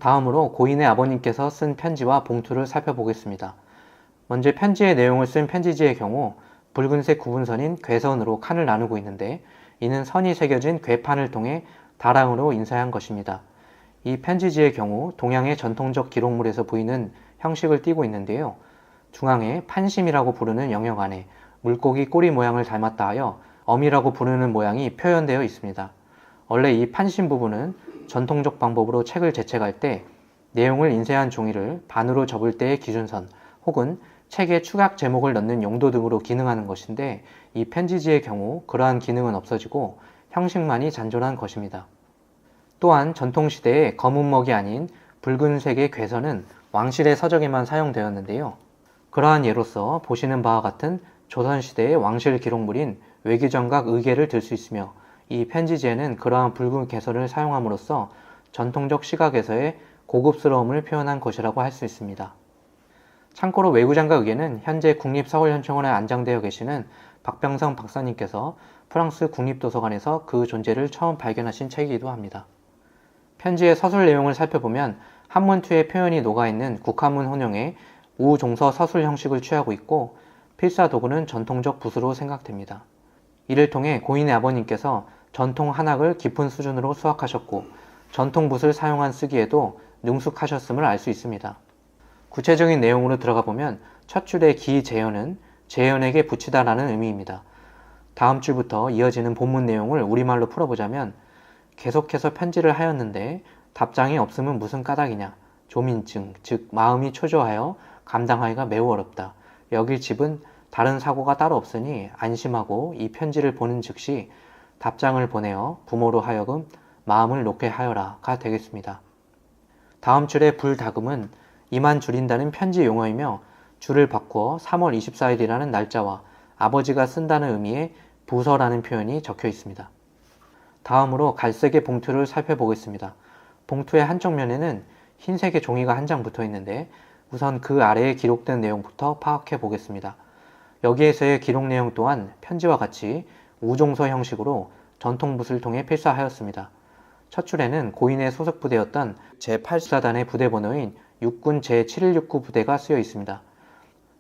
다음으로 고인의 아버님께서 쓴 편지와 봉투를 살펴보겠습니다. 먼저 편지의 내용을 쓴 편지지의 경우 붉은색 구분선인 괴선으로 칸을 나누고 있는데, 이는 선이 새겨진 괴판을 통해 다랑으로 인쇄한 것입니다. 이 편지지의 경우 동양의 전통적 기록물에서 보이는 형식을 띠고 있는데요. 중앙에 판심이라고 부르는 영역 안에 물고기 꼬리 모양을 닮았다 하여 어미라고 부르는 모양이 표현되어 있습니다. 원래 이 판심 부분은 전통적 방법으로 책을 제책할 때 내용을 인쇄한 종이를 반으로 접을 때의 기준선 혹은 책에 축약 제목을 넣는 용도 등으로 기능하는 것인데, 이 편지지의 경우 그러한 기능은 없어지고 형식만이 잔존한 것입니다. 또한 전통시대의 검은 먹이 아닌 붉은색의 괴선은 왕실의 서적에만 사용되었는데요. 그러한 예로서 보시는 바와 같은 조선시대의 왕실 기록물인 외기정각 의계를 들 수 있으며, 이 편지지에는 그러한 붉은 괴선을 사용함으로써 전통적 시각에서의 고급스러움을 표현한 것이라고 할 수 있습니다. 참고로 외구장각 의계는 현재 국립서울현충원에 안장되어 계시는 박병성 박사님께서 프랑스 국립도서관에서 그 존재를 처음 발견하신 책이기도 합니다. 편지의 서술 내용을 살펴보면 한문투의 표현이 녹아있는 국한문 혼용의 우종서 서술 형식을 취하고 있고, 필사 도구는 전통적 붓으로 생각됩니다. 이를 통해 고인의 아버님께서 전통 한학을 깊은 수준으로 수학하셨고 전통 붓을 사용한 쓰기에도 능숙하셨음을 알 수 있습니다. 구체적인 내용으로 들어가 보면 첫 줄의 기재현은 재현에게 붙이다라는 의미입니다. 다음 줄부터 이어지는 본문 내용을 우리말로 풀어보자면, 계속해서 편지를 하였는데 답장이 없으면 무슨 까닭이냐, 조민증 즉 마음이 초조하여 감당하기가 매우 어렵다. 여길 집은 다른 사고가 따로 없으니 안심하고 이 편지를 보는 즉시 답장을 보내어 부모로 하여금 마음을 놓게 하여라가 되겠습니다. 다음 줄의 불다금은 이만 줄인다는 편지 용어이며, 줄을 바꾸어 3월 24일이라는 날짜와 아버지가 쓴다는 의미의 부서라는 표현이 적혀 있습니다. 다음으로 갈색의 봉투를 살펴보겠습니다. 봉투의 한쪽 면에는 흰색의 종이가 한 장 붙어 있는데, 우선 그 아래에 기록된 내용부터 파악해 보겠습니다. 여기에서의 기록 내용 또한 편지와 같이 우종서 형식으로 전통붓을 통해 필사하였습니다. 첫 줄에는 고인의 소속 부대였던 제8사단의 부대 번호인 육군 제7169 부대가 쓰여 있습니다.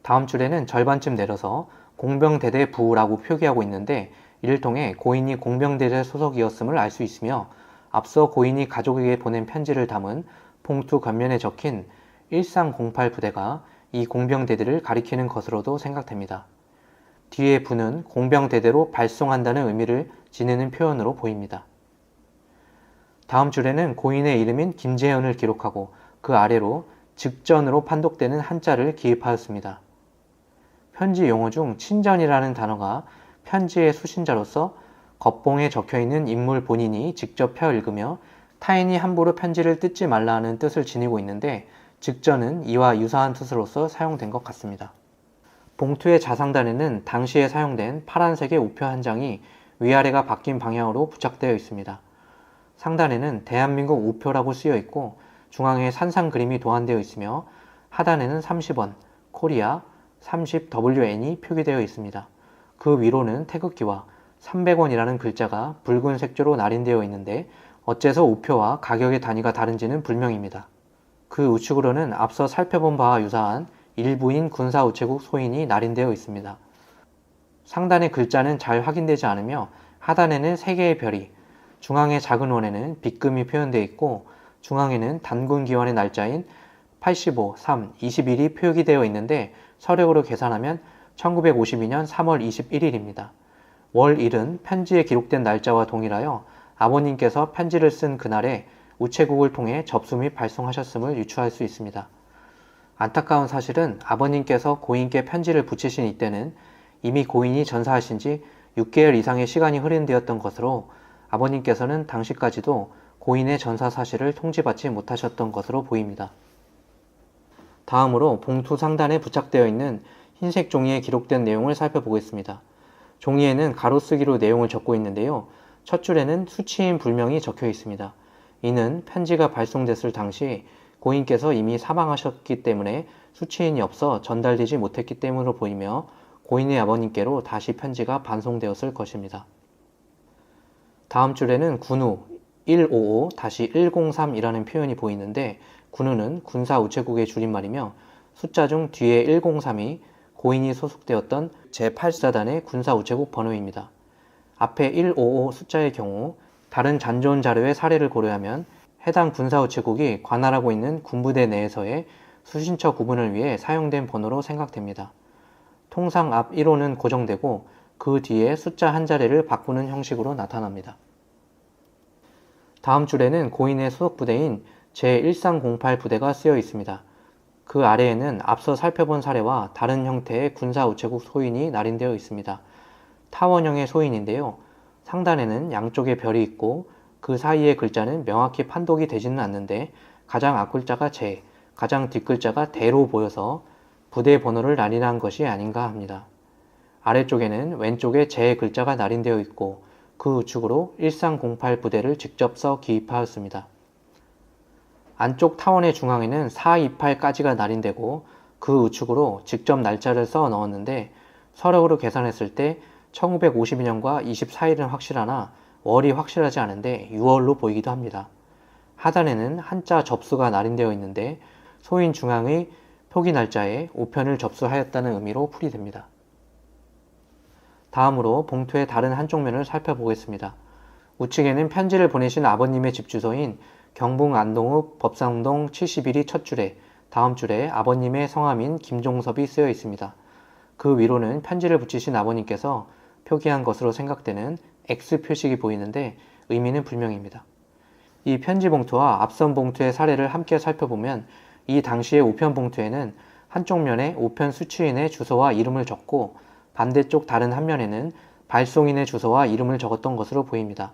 다음 줄에는 절반쯤 내려서 공병대대 부라고 표기하고 있는데, 이를 통해 고인이 공병대대 소속이었음을 알 수 있으며, 앞서 고인이 가족에게 보낸 편지를 담은 봉투 겉면에 적힌 1308 부대가 이 공병대대를 가리키는 것으로도 생각됩니다. 뒤에 부는 공병대대로 발송한다는 의미를 지니는 표현으로 보입니다. 다음 줄에는 고인의 이름인 김재현을 기록하고 그 아래로 직전으로 판독되는 한자를 기입하였습니다. 편지 용어 중 친전이라는 단어가 편지의 수신자로서 겉봉에 적혀있는 인물 본인이 직접 펴 읽으며 타인이 함부로 편지를 뜯지 말라는 뜻을 지니고 있는데, 직전은 이와 유사한 뜻으로서 사용된 것 같습니다. 봉투의 좌상단에는 당시에 사용된 파란색의 우표 한 장이 위아래가 바뀐 방향으로 부착되어 있습니다. 상단에는 대한민국 우표라고 쓰여 있고 중앙에 산상 그림이 도안되어 있으며, 하단에는 30원, 코리아, 30WN이 표기되어 있습니다. 그 위로는 태극기와 300원이라는 글자가 붉은 색조로 날인되어 있는데, 어째서 우표와 가격의 단위가 다른지는 불명입니다. 그 우측으로는 앞서 살펴본 바와 유사한 일부인 군사우체국 소인이 날인되어 있습니다. 상단의 글자는 잘 확인되지 않으며 하단에는 3개의 별이, 중앙의 작은 원에는 빗금이 표현되어 있고 중앙에는 단군기원의 날짜인 85-3-21이 표기되어 있는데, 서력으로 계산하면 1952년 3월 21일입니다. 월일은 편지에 기록된 날짜와 동일하여 아버님께서 편지를 쓴 그날에 우체국을 통해 접수 및 발송하셨음을 유추할 수 있습니다. 안타까운 사실은 아버님께서 고인께 편지를 붙이신 이때는 이미 고인이 전사하신 지 6개월 이상의 시간이 흐른뒤였던 것으로, 아버님께서는 당시까지도 고인의 전사 사실을 통지받지 못하셨던 것으로 보입니다. 다음으로 봉투 상단에 부착되어 있는 흰색 종이에 기록된 내용을 살펴보겠습니다. 종이에는 가로쓰기로 내용을 적고 있는데요. 첫 줄에는 수치인 불명이 적혀 있습니다. 이는 편지가 발송됐을 당시 고인께서 이미 사망하셨기 때문에 수치인이 없어 전달되지 못했기 때문으로 보이며, 고인의 아버님께로 다시 편지가 반송되었을 것입니다. 다음 줄에는 군우 155-103이라는 표현이 보이는데, 군우는 군사우체국의 줄임말이며 숫자 중 뒤에 103이 고인이 소속되었던 제8사단의 군사우체국 번호입니다. 앞에 155 숫자의 경우 다른 잔존 자료의 사례를 고려하면 해당 군사우체국이 관할하고 있는 군부대 내에서의 수신처 구분을 위해 사용된 번호로 생각됩니다. 통상 앞 1호는 고정되고 그 뒤에 숫자 한 자리를 바꾸는 형식으로 나타납니다. 다음 줄에는 고인의 소속 부대인 제1308 부대가 쓰여 있습니다. 그 아래에는 앞서 살펴본 사례와 다른 형태의 군사우체국 소인이 날인되어 있습니다. 타원형의 소인인데요. 상단에는 양쪽에 별이 있고 그 사이의 글자는 명확히 판독이 되지는 않는데 가장 앞글자가 제, 가장 뒷글자가 대로 보여서 부대 번호를 날인한 것이 아닌가 합니다. 아래쪽에는 왼쪽에 제 글자가 날인되어 있고 그 우측으로 1308 부대를 직접 써 기입하였습니다. 안쪽 타원의 중앙에는 428까지가 날인되고 그 우측으로 직접 날짜를 써 넣었는데 서력으로 계산했을 때 1952년과 24일은 확실하나 월이 확실하지 않은데 6월로 보이기도 합니다. 하단에는 한자 접수가 날인되어 있는데 소인 중앙의 표기 날짜에 우편을 접수하였다는 의미로 풀이됩니다. 다음으로 봉투의 다른 한쪽 면을 살펴보겠습니다. 우측에는 편지를 보내신 아버님의 집 주소인 경북 안동읍 법상동 71이 첫 줄에 다음 줄에 아버님의 성함인 김종섭이 쓰여 있습니다. 그 위로는 편지를 붙이신 아버님께서 표기한 것으로 생각되는 X 표식이 보이는데 의미는 불명입니다. 이 편지 봉투와 앞선 봉투의 사례를 함께 살펴보면 이 당시의 우편 봉투에는 한쪽 면에 우편 수취인의 주소와 이름을 적고 반대쪽 다른 한 면에는 발송인의 주소와 이름을 적었던 것으로 보입니다.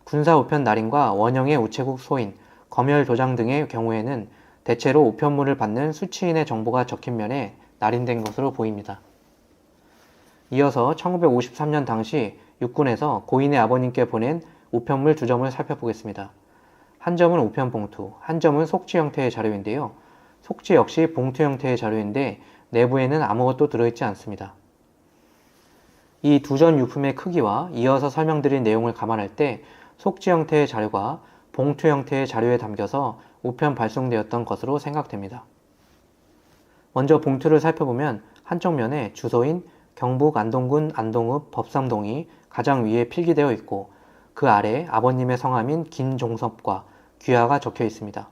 군사우편 날인과 원형의 우체국 소인, 검열 도장 등의 경우에는 대체로 우편물을 받는 수취인의 정보가 적힌 면에 날인된 것으로 보입니다. 이어서 1953년 당시 육군에서 고인의 아버님께 보낸 우편물 두 점을 살펴보겠습니다. 한 점은 우편 봉투, 한 점은 속지 형태의 자료인데요. 속지 역시 봉투 형태의 자료인데 내부에는 아무것도 들어있지 않습니다. 이 두 전 유품의 크기와 이어서 설명드린 내용을 감안할 때 속지 형태의 자료가 봉투 형태의 자료에 담겨서 우편 발송되었던 것으로 생각됩니다. 먼저 봉투를 살펴보면 한쪽 면에 주소인 경북 안동군 안동읍 법삼동이 가장 위에 필기되어 있고 그 아래 아버님의 성함인 김종섭과 귀하가 적혀 있습니다.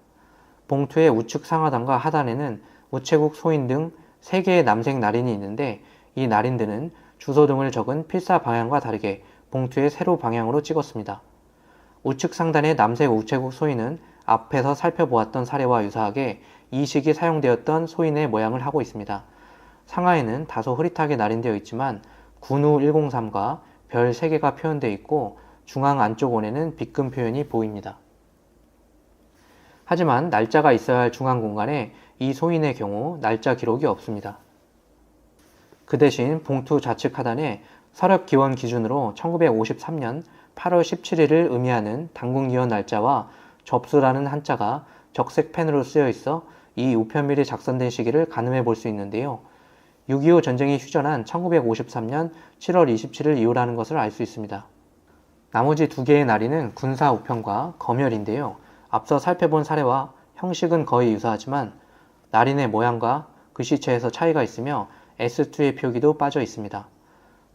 봉투의 우측 상하단과 하단에는 우체국 소인 등 3개의 남색 날인이 있는데 이 날인들은 주소 등을 적은 필사 방향과 다르게 봉투의 세로 방향으로 찍었습니다. 우측 상단의 남색 우체국 소인은 앞에서 살펴보았던 사례와 유사하게 이 시기 사용되었던 소인의 모양을 하고 있습니다. 상하에는 다소 흐릿하게 날인되어 있지만 군우 103과 별 3개가 표현되어 있고 중앙 안쪽 원에는 빗금 표현이 보입니다. 하지만 날짜가 있어야 할 중앙 공간에 이 소인의 경우 날짜 기록이 없습니다. 그 대신 봉투 좌측 하단에 서력 기원 기준으로 1953년 8월 17일을 의미하는 당군기원 날짜와 접수라는 한자가 적색 펜으로 쓰여 있어 이 우편밀이 작성된 시기를 가늠해 볼 수 있는데요. 6.25 전쟁이 휴전한 1953년 7월 27일 이후라는 것을 알 수 있습니다. 나머지 두 개의 날인은 군사 우편과 검열인데요. 앞서 살펴본 사례와 형식은 거의 유사하지만 날인의 모양과 글씨체에서 차이가 있으며 S2의 표기도 빠져 있습니다.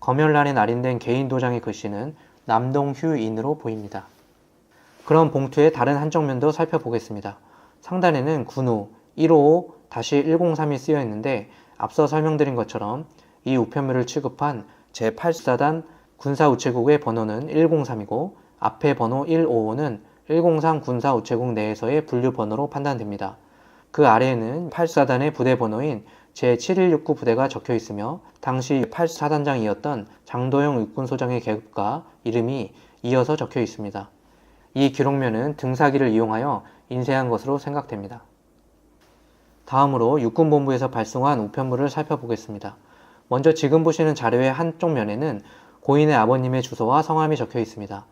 검열란에 날인된 개인 도장의 글씨는 남동휴인으로 보입니다. 그럼 봉투의 다른 한쪽 면도 살펴보겠습니다. 상단에는 군우 155-103이 쓰여 있는데 앞서 설명드린 것처럼 이 우편물을 취급한 제8사단 군사우체국의 번호는 103이고 앞에 번호 155는 103 군사우체국 내에서의 분류 번호로 판단됩니다. 그 아래에는 8사단의 부대 번호인 제7169 부대가 적혀 있으며 당시 8사단장이었던 장도영 육군소장의 계급과 이름이 이어서 적혀 있습니다. 이 기록면은 등사기를 이용하여 인쇄한 것으로 생각됩니다. 다음으로 육군본부에서 발송한 우편물을 살펴보겠습니다. 먼저 지금 보시는 자료의 한쪽 면에는 고인의 아버님의 주소와 성함이 적혀 있습니다.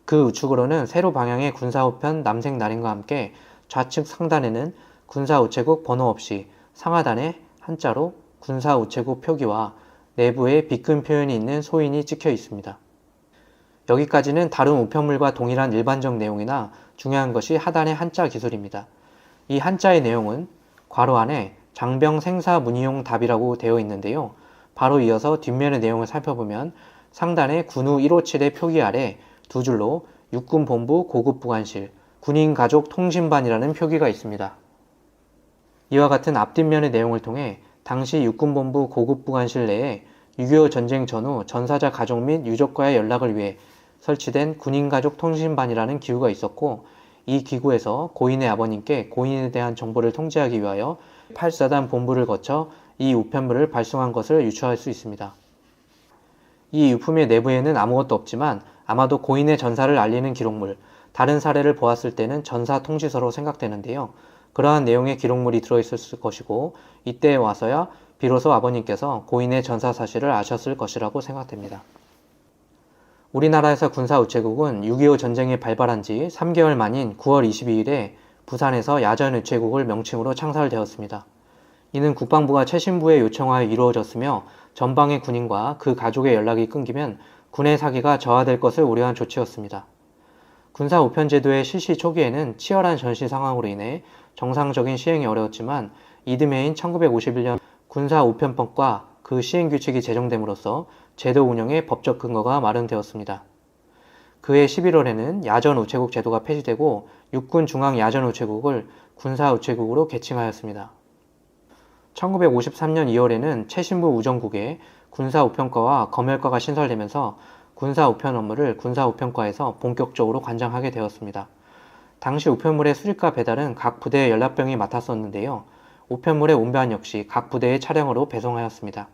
그 우측으로는 세로 방향의 군사우편 남색 날인과 함께 좌측 상단에는 군사우체국 번호 없이 상하단에 한자로 군사우체국 표기와 내부에 빗금 표현이 있는 소인이 찍혀 있습니다. 여기까지는 다른 우편물과 동일한 일반적 내용이나 중요한 것이 하단의 한자 기술입니다. 이 한자의 내용은 괄호 안에 장병생사문의용 답이라고 되어 있는데요. 바로 이어서 뒷면의 내용을 살펴보면 상단의 군후 157의 표기 아래 두 줄로 육군본부 고급부관실 군인가족통신반이라는 표기가 있습니다. 이와 같은 앞뒷면의 내용을 통해 당시 육군본부 고급부관실 내에 6.25 전쟁 전후 전사자 가족 및 유족과의 연락을 위해 설치된 군인가족통신반이라는 기구가 있었고, 이 기구에서 고인의 아버님께 고인에 대한 정보를 통지하기 위하여 8사단 본부를 거쳐 이 우편물을 발송한 것을 유추할 수 있습니다. 이 유품의 내부에는 아무것도 없지만 아마도 고인의 전사를 알리는 기록물, 다른 사례를 보았을 때는 전사 통지서로 생각되는데요. 그러한 내용의 기록물이 들어있을 것이고, 이때에 와서야 비로소 아버님께서 고인의 전사 사실을 아셨을 것이라고 생각됩니다. 우리나라에서 군사우체국은 6.25 전쟁이 발발한 지 3개월 만인 9월 22일에 부산에서 야전우체국을 명칭으로 창설되었습니다. 이는 국방부가 최신부에 요청하여 이루어졌으며, 전방의 군인과 그 가족의 연락이 끊기면 군의 사기가 저하될 것을 우려한 조치였습니다. 군사우편제도의 실시 초기에는 치열한 전시 상황으로 인해 정상적인 시행이 어려웠지만, 이듬해인 1951년 군사우편법과 그 시행규칙이 제정됨으로써 제도 운영의 법적 근거가 마련되었습니다. 그해 11월에는 야전우체국 제도가 폐지되고 육군중앙야전우체국을 군사우체국으로 개칭하였습니다. 1953년 2월에는 최신부 우정국에 군사우편과와 검열과가 신설되면서 군사우편 업무를 군사우편과에서 본격적으로 관장하게 되었습니다. 당시 우편물의 수집과 배달은 각 부대의 연락병이 맡았었는데요. 우편물의 운반 역시 각 부대의 차량으로 배송하였습니다.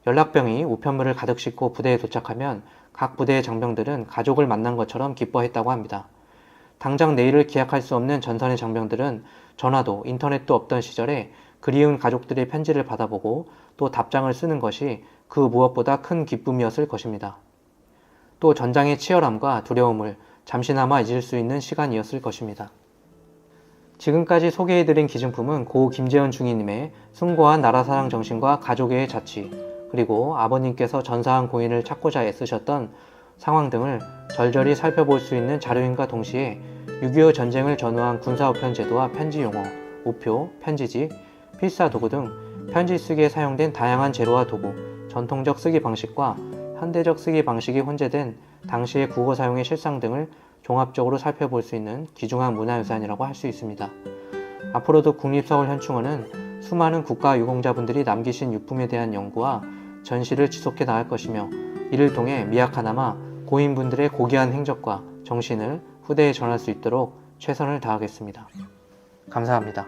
연락병이 우편물을 가득 싣고 부대에 도착하면 각 부대의 장병들은 가족을 만난 것처럼 기뻐했다고 합니다. 당장 내일을 기약할 수 없는 전선의 장병들은 전화도 인터넷도 없던 시절에 그리운 가족들의 편지를 받아보고 또 답장을 쓰는 것이 그 무엇보다 큰 기쁨이었을 것입니다. 또 전장의 치열함과 두려움을 잠시나마 잊을 수 있는 시간이었을 것입니다. 지금까지 소개해드린 기증품은 고 김재현 중위님의 숭고한 나라사랑 정신과 가족의 자치, 그리고 아버님께서 전사한 고인을 찾고자 애쓰셨던 상황 등을 절절히 살펴볼 수 있는 자료인과 동시에 6.25 전쟁을 전후한 군사우편 제도와 편지 용어, 우표, 편지지, 필사도구 등 편지 쓰기에 사용된 다양한 재료와 도구, 전통적 쓰기 방식과 현대적 쓰기 방식이 혼재된 당시의 국어 사용의 실상 등을 종합적으로 살펴볼 수 있는 귀중한 문화유산이라고 할 수 있습니다. 앞으로도 국립서울현충원은 수많은 국가유공자분들이 남기신 유품에 대한 연구와 전시를 지속해 나갈 것이며, 이를 통해 미약하나마 고인분들의 고귀한 행적과 정신을 후대에 전할 수 있도록 최선을 다하겠습니다. 감사합니다.